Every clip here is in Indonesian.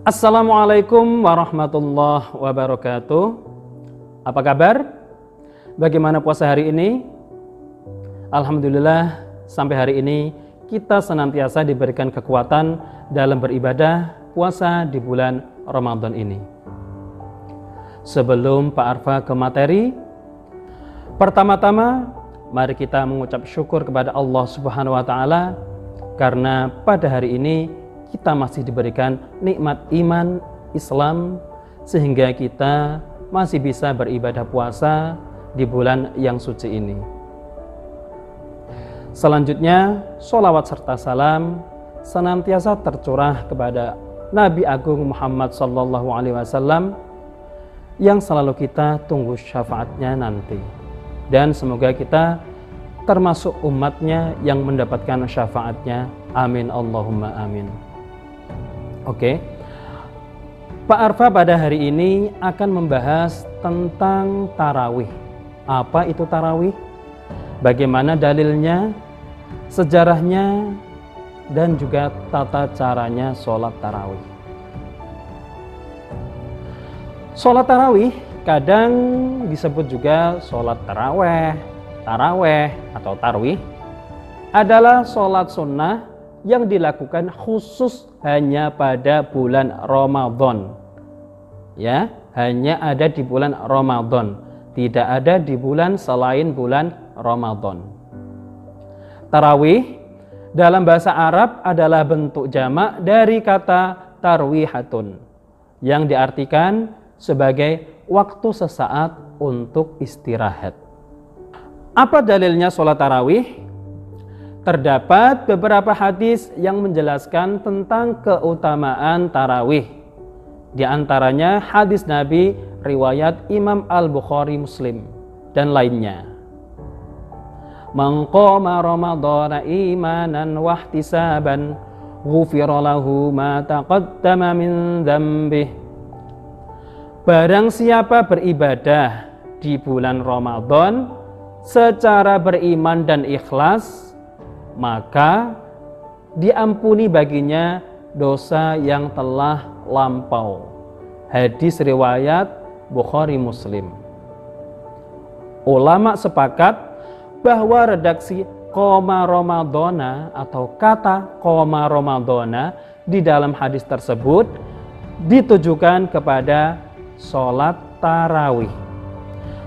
Assalamualaikum warahmatullahi wabarakatuh. Apa kabar? Bagaimana puasa hari ini? Alhamdulillah, sampai hari ini kita senantiasa diberikan kekuatan dalam beribadah puasa di bulan Ramadan ini. Sebelum Pak Arfa ke materi, pertama-tama mari kita mengucap syukur kepada Allah Subhanahu wa taala karena pada hari ini kita masih diberikan nikmat iman Islam sehingga kita masih bisa beribadah puasa di bulan yang suci ini. Selanjutnya, sholawat serta salam senantiasa tercurah kepada Nabi Agung Muhammad SAW yang selalu kita tunggu syafaatnya nanti. Dan semoga kita termasuk umatnya yang mendapatkan syafaatnya. Amin Allahumma amin. Oke, Pak Arfa pada hari ini akan membahas tentang tarawih. Apa itu tarawih? Bagaimana dalilnya, sejarahnya, dan juga tata caranya sholat tarawih. Sholat tarawih kadang disebut juga sholat taraweh atau tarwih adalah sholat sunnah yang dilakukan khusus hanya pada bulan Ramadan. Ya, hanya ada di bulan Ramadan, tidak ada di bulan selain bulan Ramadan. Tarawih dalam bahasa Arab adalah bentuk jamak dari kata tarwihatun yang diartikan sebagai waktu sesaat untuk istirahat. Apa dalilnya sholat tarawih? Terdapat beberapa hadis yang menjelaskan tentang keutamaan tarawih. Di antaranya hadis Nabi riwayat Imam Al-Bukhari Muslim dan lainnya. Man qama ramadhana imanan wahtisaban ghufira lahu ma taqaddama min dzambih. Barang siapa beribadah di bulan Ramadan secara beriman dan ikhlas, maka diampuni baginya dosa yang telah lampau. Hadis riwayat Bukhari Muslim. Ulama sepakat bahwa redaksi qoma ramadhana atau kata qoma ramadhana di dalam hadis tersebut ditujukan kepada sholat tarawih.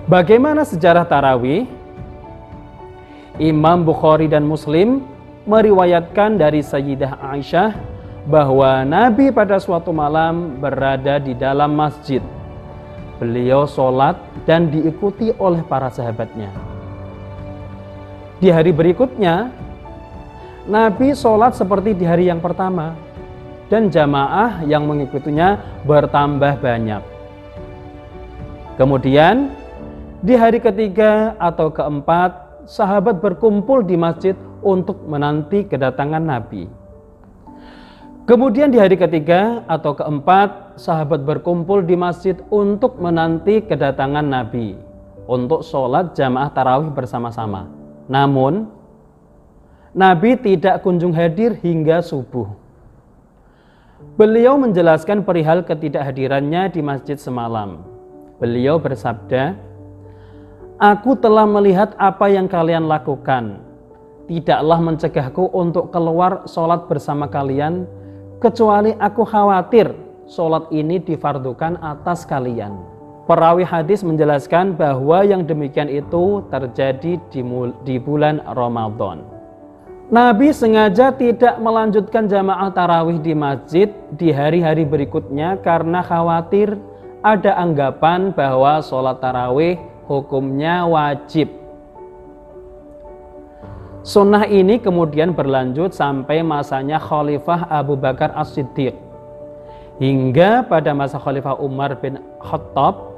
Bagaimana sejarah tarawih? Imam Bukhari dan Muslim meriwayatkan dari Sayyidah Aisyah bahwa Nabi pada suatu malam berada di dalam masjid. Beliau sholat dan diikuti oleh para sahabatnya. Di hari berikutnya, Nabi sholat seperti di hari yang pertama dan jamaah yang mengikutinya bertambah banyak. Kemudian, di hari ketiga atau keempat, sahabat berkumpul di masjid untuk menanti kedatangan Nabi. Kemudian di hari ketiga atau keempat, sahabat berkumpul di masjid untuk menanti kedatangan Nabi untuk sholat jamaah tarawih bersama-sama. Namun, Nabi tidak kunjung hadir hingga subuh. Beliau menjelaskan perihal ketidakhadirannya di masjid semalam. Beliau bersabda, "Aku telah melihat apa yang kalian lakukan. Tidaklah mencegahku untuk keluar sholat bersama kalian, kecuali aku khawatir sholat ini difardukan atas kalian." Perawi hadis menjelaskan bahwa yang demikian itu terjadi di bulan Ramadan. Nabi sengaja tidak melanjutkan jamaah tarawih di masjid di hari-hari berikutnya karena khawatir ada anggapan bahwa sholat tarawih hukumnya wajib. Sunnah ini kemudian berlanjut sampai masanya Khalifah Abu Bakar As-Siddiq. Hingga pada masa Khalifah Umar bin Khattab,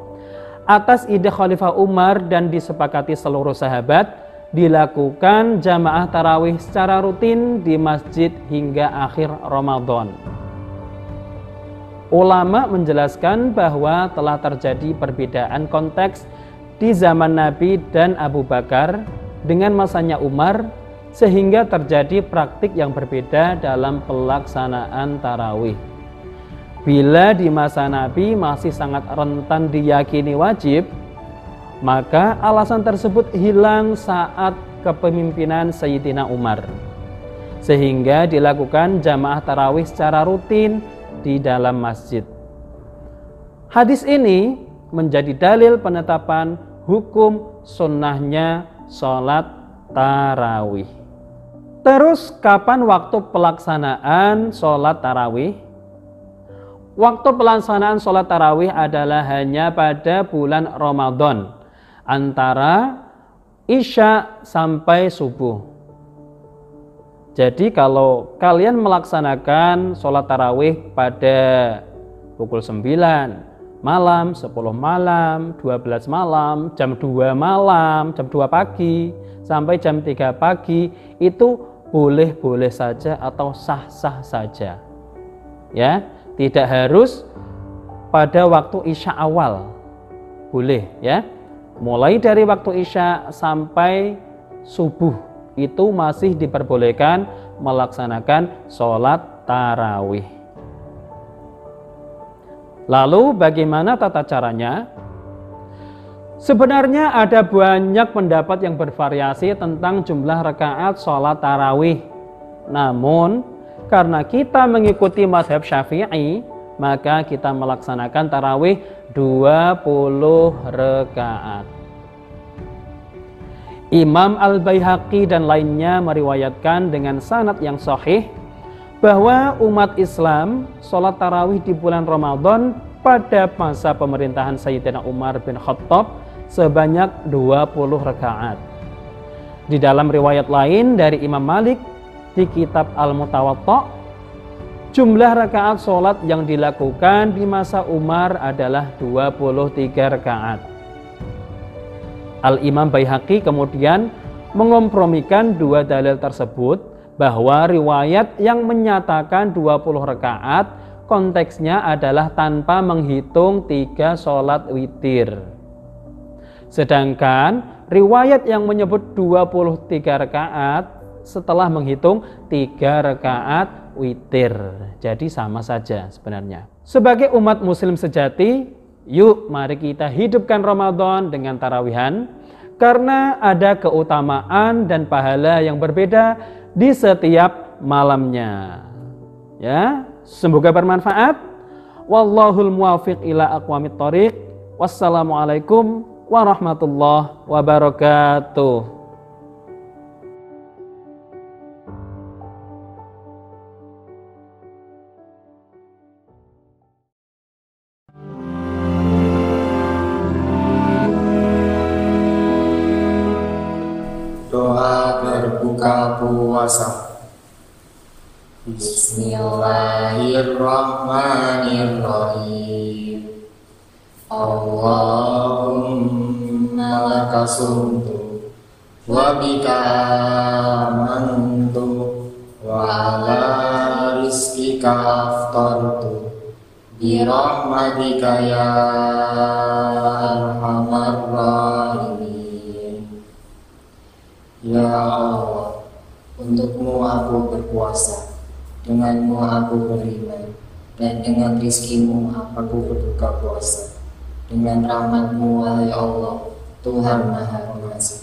atas ide Khalifah Umar dan disepakati seluruh sahabat, dilakukan jamaah tarawih secara rutin di masjid hingga akhir Ramadan. Ulama menjelaskan bahwa telah terjadi perbedaan konteks di zaman Nabi dan Abu Bakar dengan masanya Umar, sehingga terjadi praktik yang berbeda dalam pelaksanaan tarawih. Bila di masa Nabi masih sangat rentan diyakini wajib, maka alasan tersebut hilang saat kepemimpinan Sayyidina Umar, sehingga dilakukan jamaah tarawih secara rutin di dalam masjid. Hadis ini menjadi dalil penetapan hukum sunnahnya sholat tarawih. Terus kapan waktu pelaksanaan sholat tarawih? Waktu pelaksanaan sholat tarawih adalah hanya pada bulan Ramadan, antara Isya sampai subuh. Jadi kalau kalian melaksanakan sholat tarawih pada pukul 9 malam, 10 malam, 12 malam, jam 2 malam, jam 2 pagi, sampai jam 3 pagi, itu boleh-boleh saja atau sah-sah saja. Ya, tidak harus pada waktu Isya awal, boleh ya. Mulai dari waktu Isya sampai subuh itu masih diperbolehkan melaksanakan sholat tarawih. Lalu bagaimana tata caranya? Sebenarnya ada banyak pendapat yang bervariasi tentang jumlah rakaat sholat tarawih. Namun karena kita mengikuti mazhab Syafi'i, maka kita melaksanakan tarawih 20 rakaat. Imam Al-Baihaqi dan lainnya meriwayatkan dengan sanad yang sahih bahwa umat Islam sholat tarawih di bulan Ramadan pada masa pemerintahan Sayyidina Umar bin Khattab sebanyak 20 rakaat. Di dalam riwayat lain dari Imam Malik di kitab Al-Mutawatta, jumlah rakaat sholat yang dilakukan di masa Umar adalah 23 rakaat. Al-Imam Baihaqi kemudian mengompromikan dua dalil tersebut, bahwa riwayat yang menyatakan 20 rakaat konteksnya adalah tanpa menghitung 3 sholat witir. Sedangkan riwayat yang menyebut 23 rakaat setelah menghitung 3 rakaat witir. Jadi sama saja sebenarnya. Sebagai umat muslim sejati, yuk mari kita hidupkan Ramadan dengan tarawihan, karena ada keutamaan dan pahala yang berbeda di setiap malamnya. Ya, semoga bermanfaat. Wallahul muwaffiq ila aqwamit thoriq. Wassalamualaikum warahmatullahi wabarakatuh. Doa berbuka puasa. Bismillahirrahmanirrahim. Allahumma laka sumtu wa bika amantu wa ala rizqika aftartu bi rahmatika ya arhamar rahimin. Ya Allah, untukmu aku berpuasa, denganmu aku beriman, dan dengan rizkimu aku berbuka puasa. Dengan rahmatmu, wahai Allah, Tuhan Maha Pengasih.